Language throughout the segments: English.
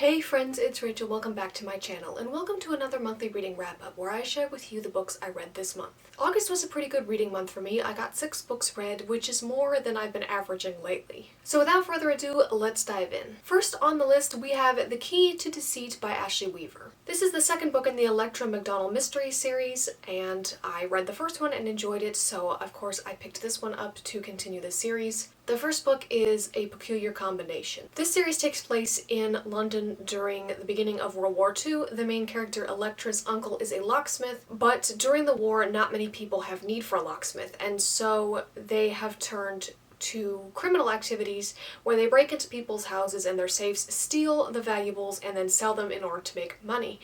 Hey friends, it's Rachel. Welcome back to my channel, and welcome to another monthly reading wrap-up where I share with you the books I read this month. August was a pretty good reading month for me. I got 6 books read, which is more than I've been averaging lately. So without further ado, let's dive in. First on the list, we have The Key to Deceit by Ashley Weaver. This is the second book in the Electra McDonald mystery series, and I read the first one and enjoyed it, so of course I picked this one up to continue the series. The first book is A Peculiar Combination. This series takes place in London during the beginning of World War II. The main character, Electra's uncle, is a locksmith, but during the war, not many people have need for a locksmith, and so they have turned to criminal activities where they break into people's houses and their safes, steal the valuables, and then sell them in order to make money.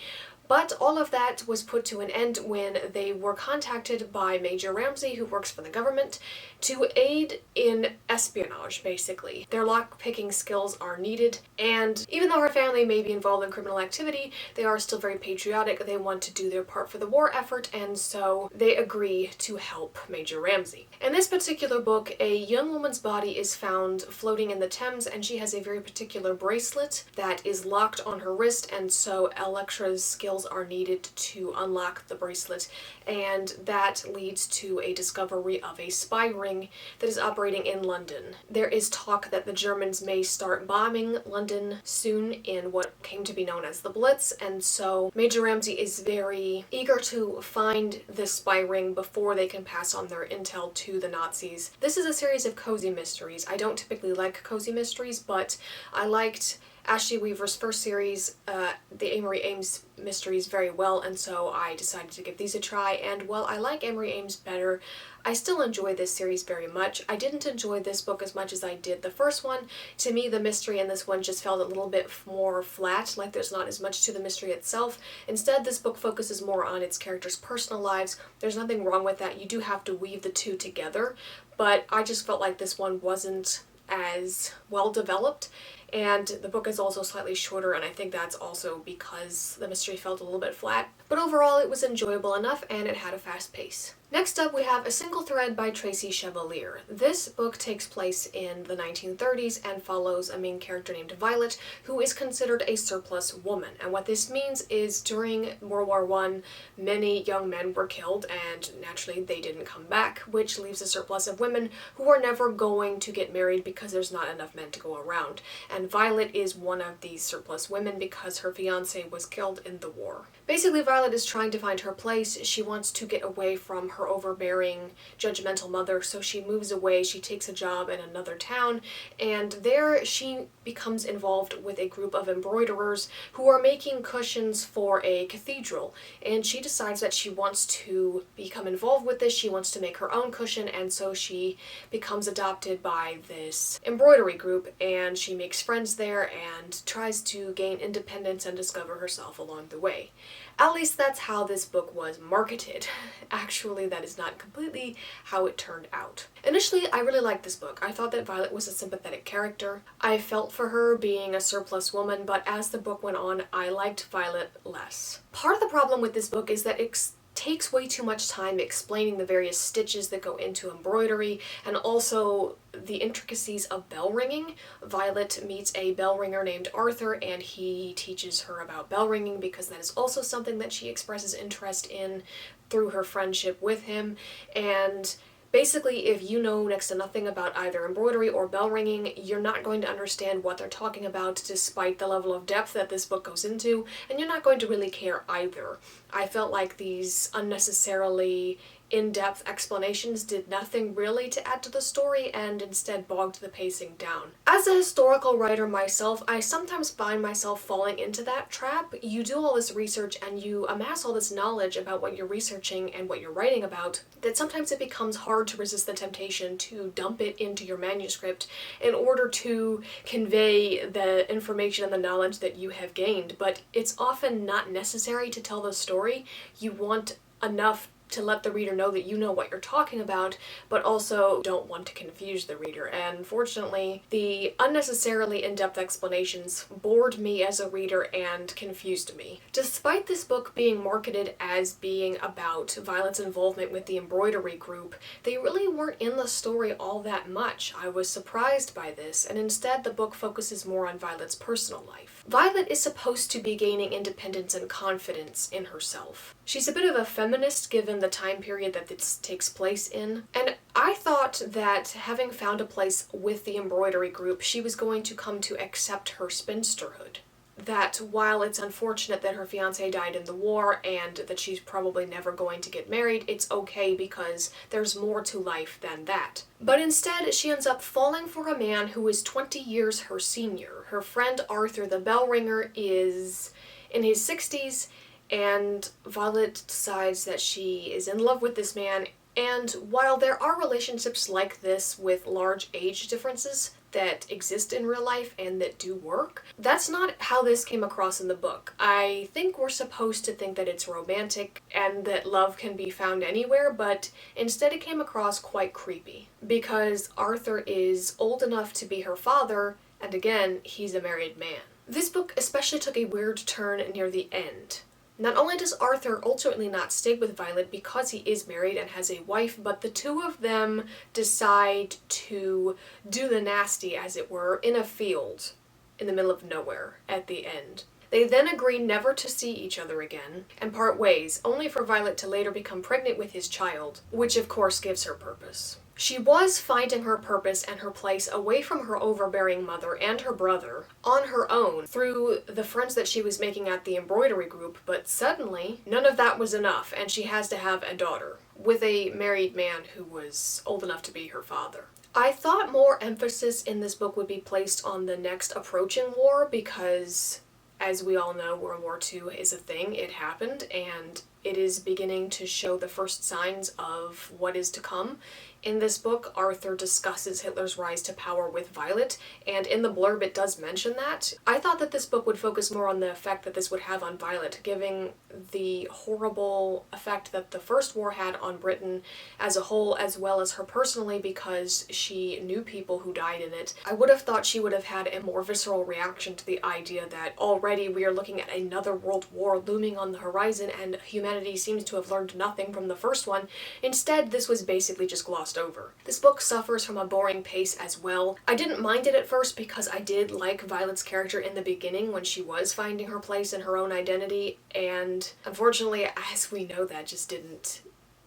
But all of that was put to an end when they were contacted by Major Ramsey, who works for the government, to aid in espionage, basically. Their lock-picking skills are needed, and even though her family may be involved in criminal activity, they are still very patriotic. They want to do their part for the war effort, and so they agree to help Major Ramsey. In this particular book, a young woman's body is found floating in the Thames, and she has a very particular bracelet that is locked on her wrist, and so Electra's skills are needed to unlock the bracelet, and that leads to a discovery of a spy ring that is operating in London. There is talk that the Germans may start bombing London soon in what came to be known as the Blitz, and so Major Ramsey is very eager to find this spy ring before they can pass on their intel to the Nazis. This is a series of cozy mysteries. I don't typically like cozy mysteries, but I liked Ashley Weaver's first series, the Amory Ames mysteries, very well, and so I decided to give these a try, and while I like Amory Ames better, I still enjoy this series very much. I didn't enjoy this book as much as I did the first one. To me, the mystery in this one just felt a little bit more flat, like there's not as much to the mystery itself. Instead, this book focuses more on its characters' personal lives. There's nothing wrong with that. You do have to weave the two together, but I just felt like this one wasn't as well developed, and the book is also slightly shorter, and I think that's also because the mystery felt a little bit flat. But overall, it was enjoyable enough, and it had a fast pace. Next up, we have A Single Thread by Tracy Chevalier. This book takes place in the 1930s and follows a main character named Violet, who is considered a surplus woman. And what this means is during World War I, many young men were killed, and naturally they didn't come back, which leaves a surplus of women who are never going to get married because there's not enough men to go around. And Violet is one of these surplus women because her fiancé was killed in the war. Basically, Violet is trying to find her place. She wants to get away from her overbearing, judgmental mother, so she moves away. She takes a job in another town, and there she becomes involved with a group of embroiderers who are making cushions for a cathedral, and she decides that she wants to become involved with this. She wants to make her own cushion, and so she becomes adopted by this embroidery group, and she makes friends there and tries to gain independence and discover herself along the way. At least that's how this book was marketed. Actually, that is not completely how it turned out. Initially, I really liked this book. I thought that Violet was a sympathetic character. I felt for her being a surplus woman, but as the book went on, I liked Violet less. Part of the problem with this book is that it takes way too much time explaining the various stitches that go into embroidery and also the intricacies of bell ringing. Violet meets a bell ringer named Arthur, and he teaches her about bell ringing because that is also something that she expresses interest in through her friendship with him. And basically, if you know next to nothing about either embroidery or bell ringing, you're not going to understand what they're talking about despite the level of depth that this book goes into, and you're not going to really care either. I felt like these unnecessarily in-depth explanations did nothing really to add to the story and instead bogged the pacing down. As a historical writer myself, I sometimes find myself falling into that trap. You do all this research and you amass all this knowledge about what you're researching and what you're writing about that sometimes it becomes hard to resist the temptation to dump it into your manuscript in order to convey the information and the knowledge that you have gained, but it's often not necessary to tell the story. You want enough to let the reader know that you know what you're talking about, but also don't want to confuse the reader. And fortunately, the unnecessarily in-depth explanations bored me as a reader and confused me. Despite this book being marketed as being about Violet's involvement with the embroidery group, they really weren't in the story all that much. I was surprised by this, and instead the book focuses more on Violet's personal life. Violet is supposed to be gaining independence and confidence in herself. She's a bit of a feminist given the time period that this takes place in, and I thought that having found a place with the embroidery group, she was going to come to accept her spinsterhood. That while it's unfortunate that her fiancé died in the war and that she's probably never going to get married, it's okay because there's more to life than that. But instead, she ends up falling for a man who is 20 years her senior. Her friend Arthur, the bell ringer, is in his 60s, and Violet decides that she is in love with this man. And while there are relationships like this with large age differences that exist in real life and that do work, that's not how this came across in the book. I think we're supposed to think that it's romantic and that love can be found anywhere, but instead it came across quite creepy because Arthur is old enough to be her father, and again, he's a married man. This book especially took a weird turn near the end. Not only does Arthur ultimately not stay with Violet because he is married and has a wife, but the two of them decide to do the nasty, as it were, in a field in the middle of nowhere at the end. They then agree never to see each other again and part ways, only for Violet to later become pregnant with his child, which of course gives her purpose. She was finding her purpose and her place away from her overbearing mother and her brother on her own through the friends that she was making at the embroidery group, but suddenly none of that was enough and she has to have a daughter with a married man who was old enough to be her father. I thought more emphasis in this book would be placed on the next approaching war because, as we all know, World War II is a thing. It happened, and it is beginning to show the first signs of what is to come. In this book, Arthur discusses Hitler's rise to power with Violet, and in the blurb it does mention that. I thought that this book would focus more on the effect that this would have on Violet, giving the horrible effect that the First War had on Britain as a whole, as well as her personally, because she knew people who died in it. I would have thought she would have had a more visceral reaction to the idea that already we are looking at another world war looming on the horizon and humanity seems to have learned nothing from the first one. Instead, this was basically just glossed over. This book suffers from a boring pace as well. I didn't mind it at first because I did like Violet's character in the beginning when she was finding her place and her own identity, and unfortunately, as we know, that just didn't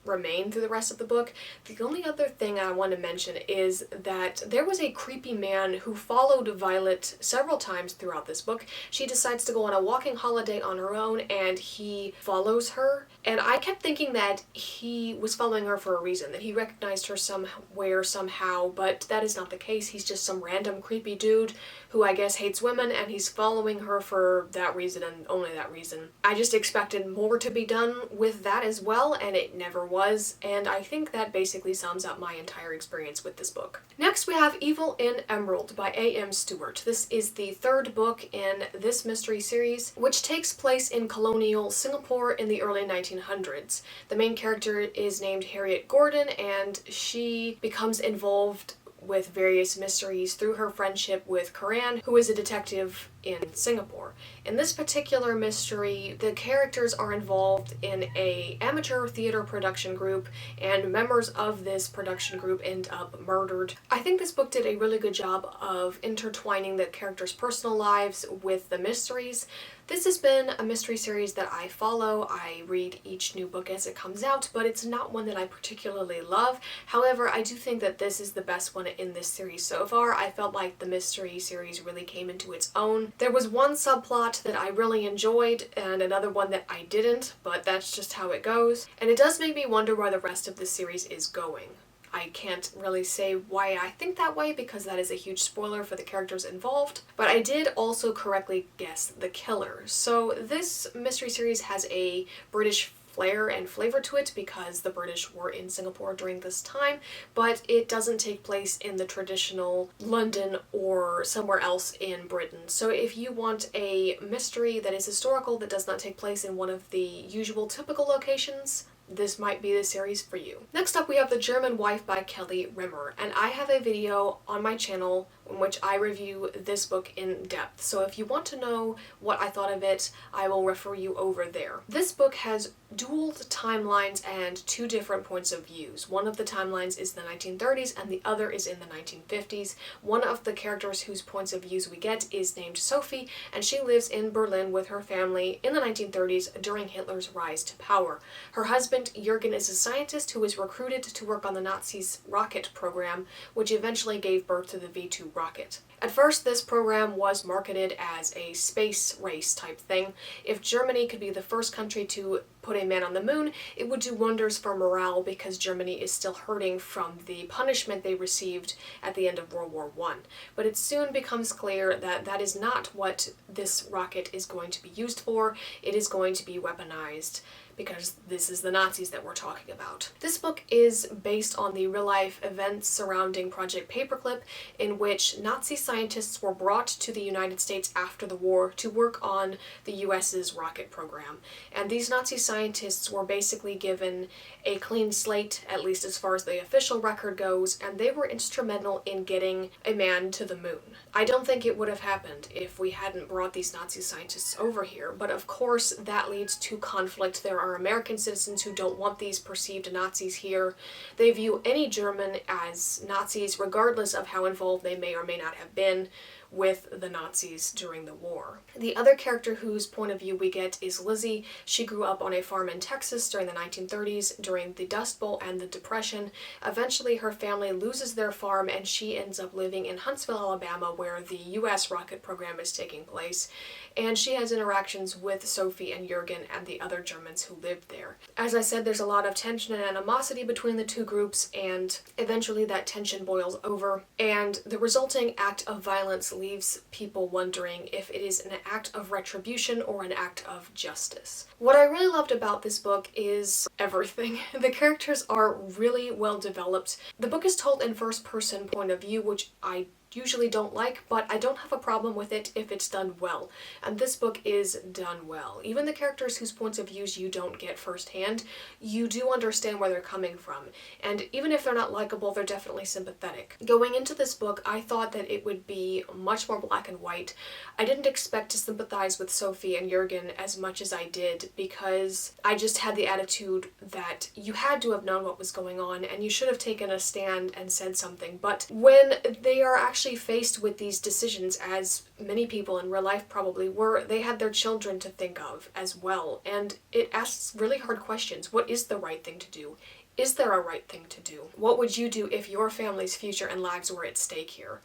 remain through the rest of the book. The only other thing I want to mention is that there was a creepy man who followed Violet several times throughout this book. She decides to go on a walking holiday on her own and he follows her, and I kept thinking that he was following her for a reason, that he recognized her somewhere somehow, but that is not the case. He's just some random creepy dude who I guess hates women, and he's following her for that reason and only that reason. I just expected more to be done with that as well, and it never was, and I think that basically sums up my entire experience with this book. Next we have Evil in Emerald by A.M. Stuart. This is the third book in this mystery series, which takes place in colonial Singapore in the early 1900s. The main character is named Harriet Gordon, and she becomes involved with various mysteries through her friendship with Karan, who is a detective in Singapore. In this particular mystery, the characters are involved in an amateur theater production group, and members of this production group end up murdered. I think this book did a really good job of intertwining the characters' personal lives with the mysteries. This has been a mystery series that I follow. I read each new book as it comes out, but it's not one that I particularly love. However, I do think that this is the best one in this series so far. I felt like the mystery series really came into its own. There was one subplot that I really enjoyed and another one that I didn't, but that's just how it goes. And it does make me wonder where the rest of the series is going. I can't really say why I think that way because that is a huge spoiler for the characters involved, but I did also correctly guess the killer. So this mystery series has a British flair and flavor to it because the British were in Singapore during this time, but it doesn't take place in the traditional London or somewhere else in Britain. So if you want a mystery that is historical that does not take place in one of the usual typical locations, this might be the series for you. Next up we have The German Wife by Kelly Rimmer, and I have a video on my channel in which I review this book in depth. So if you want to know what I thought of it, I will refer you over there. This book has dual timelines and two different points of views. One of the timelines is the 1930s and the other is in the 1950s. One of the characters whose points of views we get is named Sophie, and she lives in Berlin with her family in the 1930s during Hitler's rise to power. Her husband, Jürgen, is a scientist who was recruited to work on the Nazis' rocket program, which eventually gave birth to the V2 rocket. At first, this program was marketed as a space race type thing. If Germany could be the first country to put a man on the moon, it would do wonders for morale because Germany is still hurting from the punishment they received at the end of World War I. But it soon becomes clear that that is not what this rocket is going to be used for. It is going to be weaponized, because this is the Nazis that we're talking about. This book is based on the real-life events surrounding Project Paperclip, in which Nazi scientists were brought to the United States after the war to work on the US's rocket program. And these Nazi scientists were basically given a clean slate, at least as far as the official record goes, and they were instrumental in getting a man to the moon. I don't think it would have happened if we hadn't brought these Nazi scientists over here, but of course that leads to conflict. There are American citizens who don't want these perceived Nazis here. They view any German as Nazis regardless of how involved they may or may not have been with the Nazis during the war. The other character whose point of view we get is Lizzie. She grew up on a farm in Texas during the 1930s, during the Dust Bowl and the Depression. Eventually her family loses their farm and she ends up living in Huntsville, Alabama, where the US rocket program is taking place, and she has interactions with Sophie and Jürgen and the other Germans who lived there. As I said, there's a lot of tension and animosity between the two groups, and eventually that tension boils over, and the resulting act of violence leaves people wondering if it is an act of retribution or an act of justice. What I really loved about this book is everything. The characters are really well developed. The book is told in first-person point of view, which I usually don't like, but I don't have a problem with it if it's done well. And this book is done well. Even the characters whose points of views you don't get firsthand, you do understand where they're coming from. And even if they're not likable, they're definitely sympathetic. Going into this book, I thought that it would be much more black and white. I didn't expect to sympathize with Sophie and Jürgen as much as I did, because I just had the attitude that you had to have known what was going on and you should have taken a stand and said something. But when they are actually faced with these decisions, as many people in real life probably were, they had their children to think of as well, and it asks really hard questions. What is the right thing to do? Is there a right thing to do? What would you do if your family's future and lives were at stake here?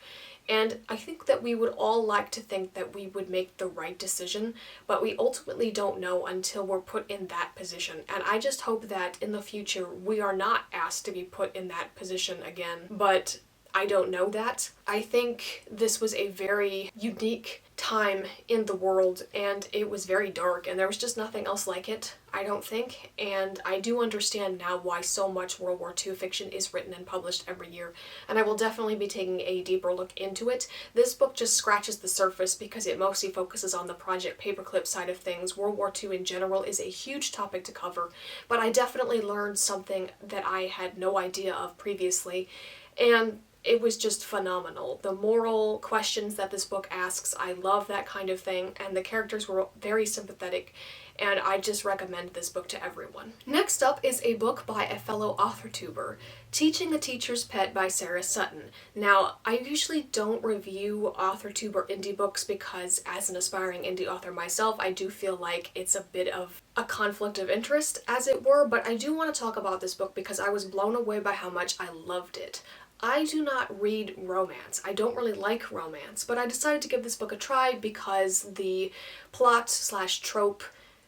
And I think that we would all like to think that we would make the right decision, but we ultimately don't know until we're put in that position. And I just hope that in the future we are not asked to be put in that position again. But I don't know that. I think this was a very unique time in the world, and it was very dark, and there was just nothing else like it, I don't think. And I do understand now why so much World War II fiction is written and published every year, and I will definitely be taking a deeper look into it. This book just scratches the surface because it mostly focuses on the Project Paperclip side of things. World War II in general is a huge topic to cover, but I definitely learned something that I had no idea of previously, and it was just phenomenal. The moral questions that this book asks, I love that kind of thing, and the characters were very sympathetic, and I just recommend this book to everyone. Next up is a book by a fellow author-tuber, Teaching the Teacher's Pet by Sarah Sutton. Now, I usually don't review author-tuber indie books because as an aspiring indie author myself, I do feel like it's a bit of a conflict of interest, as it were, but I do want to talk about this book because I was blown away by how much I loved it. I do not read romance. I don't really like romance, but I decided to give this book a try because the plot/trope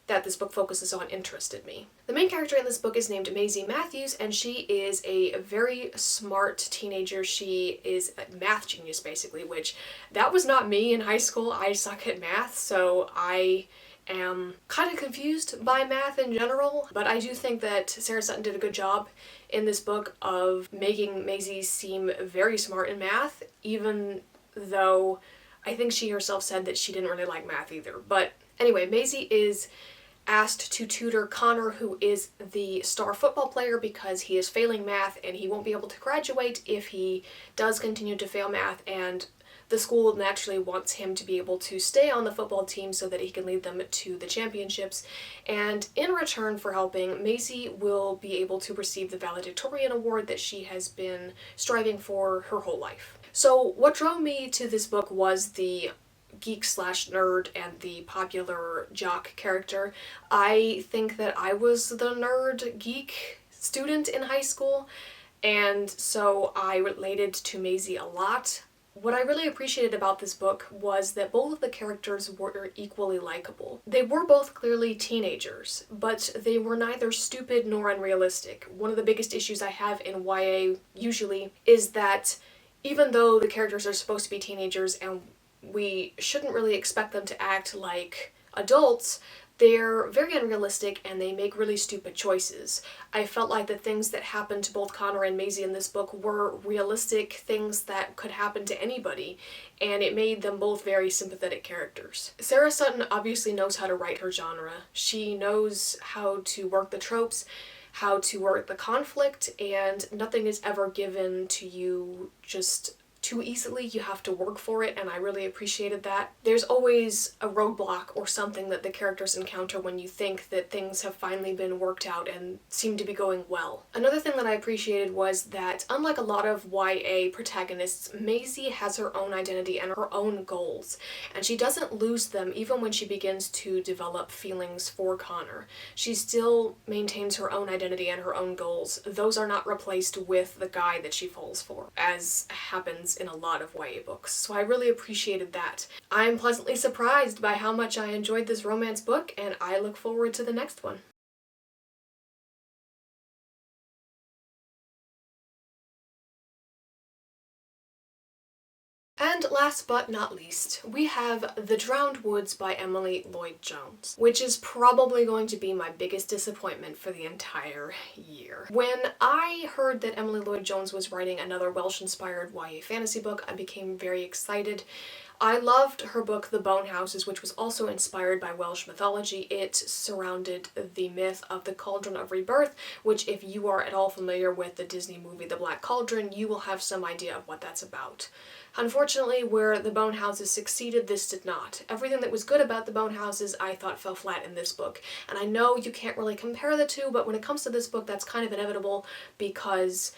that this book focuses on interested me. The main character in this book is named Maisie Matthews, and she is a very smart teenager. She is a math genius, basically, which that was not me in high school. I suck at math, so I am kind of confused by math in general, but I do think that Sarah Sutton did a good job in this book of making Maisie seem very smart in math, even though I think she herself said that she didn't really like math either. But anyway, Maisie is asked to tutor Connor, who is the star football player, because he is failing math and he won't be able to graduate if he does continue to fail math, and the school naturally wants him to be able to stay on the football team so that he can lead them to the championships. And in return for helping, Maisie will be able to receive the valedictorian award that she has been striving for her whole life. So what drew me to this book was the geek slash nerd and the popular jock character. I think that I was the nerd geek student in high school, and so I related to Maisie a lot. What I really appreciated about this book was that both of the characters were equally likable. They were both clearly teenagers, but they were neither stupid nor unrealistic. One of the biggest issues I have in YA usually is that even though the characters are supposed to be teenagers and we shouldn't really expect them to act like adults, they're very unrealistic and they make really stupid choices. I felt like the things that happened to both Connor and Maisie in this book were realistic things that could happen to anybody, and it made them both very sympathetic characters. Sarah Sutton obviously knows how to write her genre. She knows how to work the tropes, how to work the conflict, and nothing is ever given to you just too easily. You have to work for it, and I really appreciated that. There's always a roadblock or something that the characters encounter when you think that things have finally been worked out and seem to be going well. Another thing that I appreciated was that, unlike a lot of YA protagonists, Maisie has her own identity and her own goals, and she doesn't lose them even when she begins to develop feelings for Connor. She still maintains her own identity and her own goals. Those are not replaced with the guy that she falls for, as happens in a lot of YA books, so I really appreciated that. I'm pleasantly surprised by how much I enjoyed this romance book, and I look forward to the next one. And last but not least, we have The Drowned Woods by Emily Lloyd-Jones, which is probably going to be my biggest disappointment for the entire year. When I heard that Emily Lloyd-Jones was writing another Welsh-inspired YA fantasy book, I became very excited. I loved her book The Bone Houses, which was also inspired by Welsh mythology. It surrounded the myth of the Cauldron of Rebirth, which, if you are at all familiar with the Disney movie The Black Cauldron, you will have some idea of what that's about. Unfortunately, where The Bone Houses succeeded, this did not. Everything that was good about The Bone Houses I thought fell flat in this book. And I know you can't really compare the two, but when it comes to this book, that's kind of inevitable because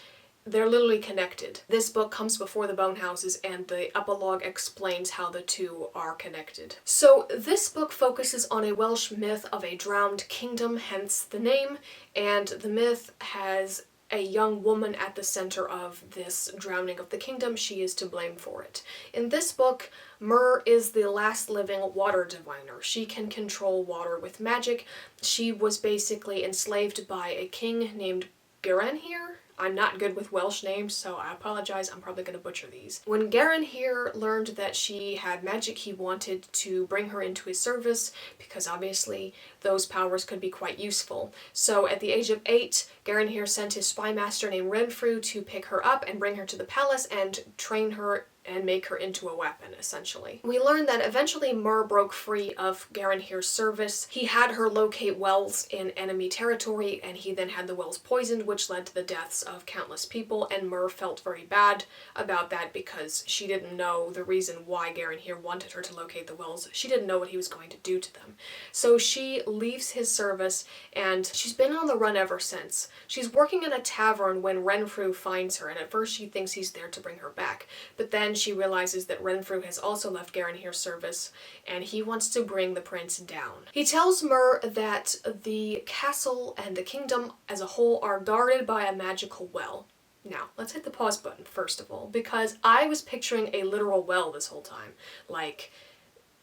they're literally connected. This book comes before The Bone Houses, and the epilogue explains how the two are connected. So this book focuses on a Welsh myth of a drowned kingdom, hence the name, and the myth has a young woman at the center of this drowning of the kingdom. She is to blame for it. In this book, Myr is the last living water diviner. She can control water with magic. She was basically enslaved by a king named Garanhir. I'm not good with Welsh names, so I apologize, I'm probably going to butcher these. When Garanhir learned that she had magic, he wanted to bring her into his service, because obviously those powers could be quite useful. So at the age of 8, Garanhir sent his spy master named Renfrew to pick her up and bring her to the palace and train her and make her into a weapon, essentially. We learn that eventually Myr broke free of Garanhir's service. He had her locate wells in enemy territory, and he then had the wells poisoned, which led to the deaths of countless people, and Myr felt very bad about that because she didn't know the reason why Garanhir wanted her to locate the wells. She didn't know what he was going to do to them. So she leaves his service, and she's been on the run ever since. She's working in a tavern when Renfrew finds her, and at first she thinks he's there to bring her back, but then she realizes that Renfrew has also left Garanhir's service, and he wants to bring the prince down. He tells Myr that the castle and the kingdom as a whole are guarded by a magical well. Now, let's hit the pause button first of all, because I was picturing a literal well this whole time, like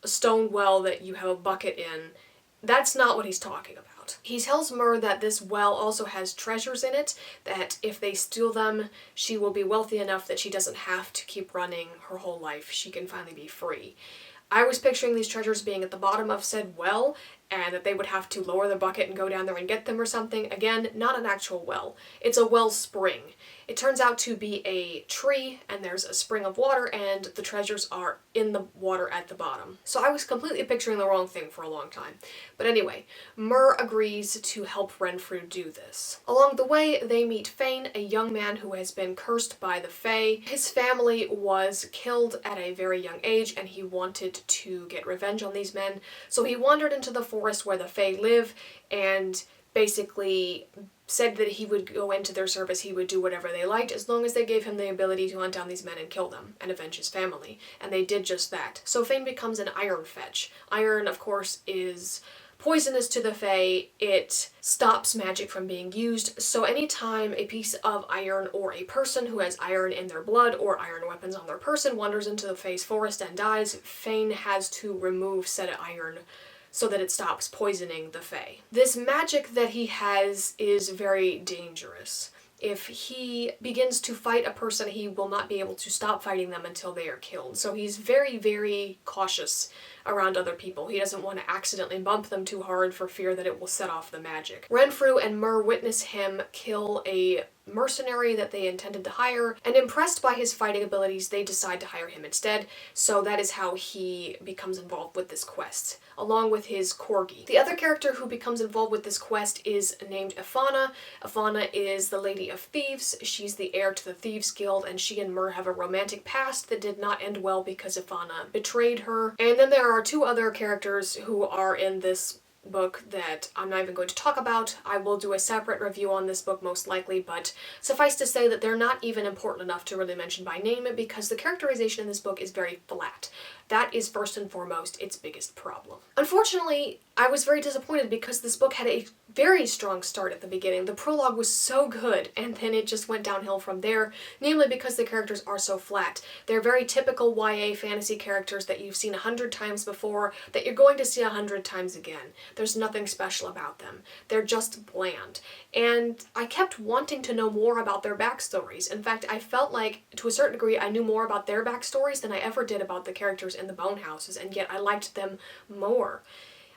a stone well that you have a bucket in. That's not what he's talking about. He tells Myr that this well also has treasures in it, that if they steal them, she will be wealthy enough that she doesn't have to keep running her whole life. She can finally be free. I was picturing these treasures being at the bottom of said well, and that they would have to lower the bucket and go down there and get them or something. Again, not an actual well. It's a well spring. It turns out to be a tree, and there's a spring of water, and the treasures are in the water at the bottom. So I was completely picturing the wrong thing for a long time. But anyway, Mur agrees to help Renfrew do this. Along the way, they meet Fane, a young man who has been cursed by the Fae. His family was killed at a very young age, and he wanted to get revenge on these men. So he wandered into the forest where the Fae live, and basically said that he would go into their service, he would do whatever they liked, as long as they gave him the ability to hunt down these men and kill them, and avenge his family. And they did just that. So Fane becomes an iron fetch. Iron, of course, is poisonous to the Fae. It stops magic from being used, so anytime a piece of iron or a person who has iron in their blood or iron weapons on their person wanders into the Fae's forest and dies, Fane has to remove said iron so that it stops poisoning the Fae. This magic that he has is very dangerous. If he begins to fight a person, he will not be able to stop fighting them until they are killed. So he's very, very cautious around other people. He doesn't want to accidentally bump them too hard for fear that it will set off the magic. Renfrew and Mur witness him kill a mercenary that they intended to hire, and impressed by his fighting abilities, they decide to hire him instead. So that is how he becomes involved with this quest, along with his corgi. The other character who becomes involved with this quest is named Ephauna. Ephauna is the Lady of Thieves. She's the heir to the Thieves Guild, and she and Mur have a romantic past that did not end well because Ephauna betrayed her. And then there are two other characters who are in this book that I'm not even going to talk about. I will do a separate review on this book most likely, but suffice to say that they're not even important enough to really mention by name because the characterization in this book is very flat. That is first and foremost its biggest problem. Unfortunately, I was very disappointed because this book had a very strong start at the beginning. The prologue was so good, and then it just went downhill from there, namely because the characters are so flat. They're very typical YA fantasy characters that you've seen 100 times before, that you're going to see 100 times again. There's nothing special about them. They're just bland. And I kept wanting to know more about their backstories. In fact, I felt like, to a certain degree, I knew more about their backstories than I ever did about the characters in the Bone Houses, and yet I liked them more.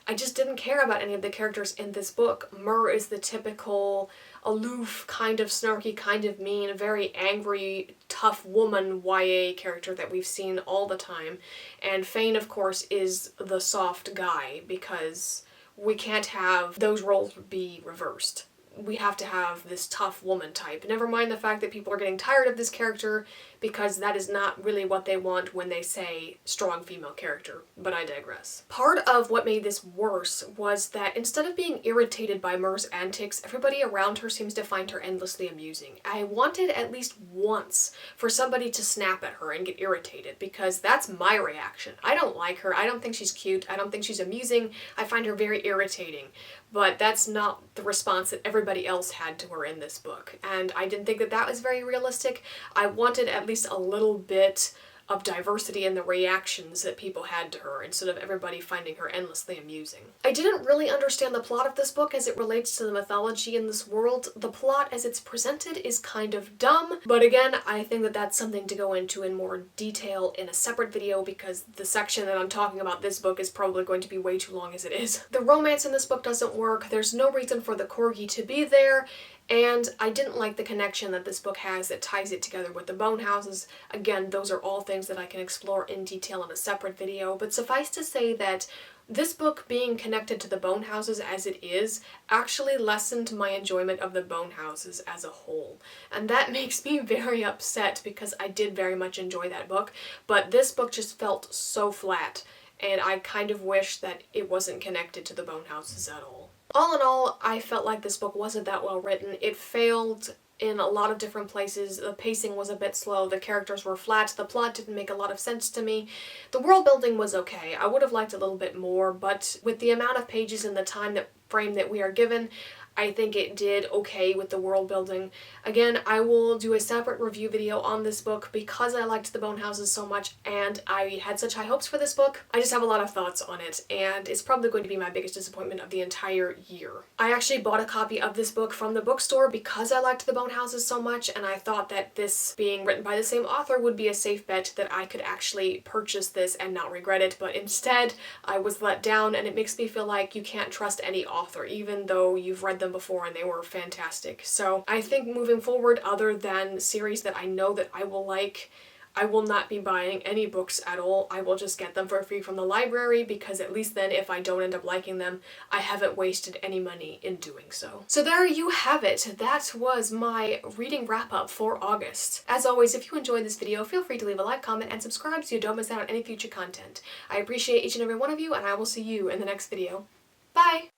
I just didn't care about any of the characters in this book. Mur is the typical aloof, kind of snarky, kind of mean, very angry, tough woman YA character that we've seen all the time. And Fane, of course, is the soft guy, because we can't have those roles be reversed. We have to have this tough woman type. Never mind the fact that people are getting tired of this character, because that is not really what they want when they say strong female character, but I digress. Part of what made this worse was that instead of being irritated by Mur's antics, everybody around her seems to find her endlessly amusing. I wanted at least once for somebody to snap at her and get irritated, because that's my reaction. I don't like her, I don't think she's cute, I don't think she's amusing, I find her very irritating. But that's not the response that everybody else had to her in this book, and I didn't think that that was very realistic. I wanted at least a little bit of diversity in the reactions that people had to her, instead of everybody finding her endlessly amusing. I didn't really understand the plot of this book as it relates to the mythology in this world. The plot as it's presented is kind of dumb, but again, I think that that's something to go into in more detail in a separate video, because the section that I'm talking about this book is probably going to be way too long as it is. The romance in this book doesn't work, there's no reason for the corgi to be there, and I didn't like the connection that this book has that ties it together with the Bone Houses. Again, those are all things that I can explore in detail in a separate video, but suffice to say that this book being connected to the Bone Houses as it is actually lessened my enjoyment of the Bone Houses as a whole. And that makes me very upset, because I did very much enjoy that book, but this book just felt so flat, and I kind of wish that it wasn't connected to the Bone Houses at all. All in all, I felt like this book wasn't that well written. It failed in a lot of different places. The pacing was a bit slow, the characters were flat, the plot didn't make a lot of sense to me. The world building was okay. I would have liked a little bit more, but with the amount of pages and the time that frame that we are given. I think it did okay with the world building. Again, I will do a separate review video on this book because I liked the Bone Houses so much and I had such high hopes for this book. I just have a lot of thoughts on it, and it's probably going to be my biggest disappointment of the entire year. I actually bought a copy of this book from the bookstore because I liked the Bone Houses so much, and I thought that this being written by the same author would be a safe bet that I could actually purchase this and not regret it, but instead I was let down, and it makes me feel like you can't trust any author even though you've read them before and they were fantastic. So I think moving forward, other than series that I know that I will like, I will not be buying any books at all. I will just get them for free from the library, because at least then if I don't end up liking them, I haven't wasted any money in doing so. So there you have it. That was my reading wrap up for August. As always, if you enjoyed this video, feel free to leave a like, comment, and subscribe so you don't miss out on any future content. I appreciate each and every one of you, and I will see you in the next video. Bye!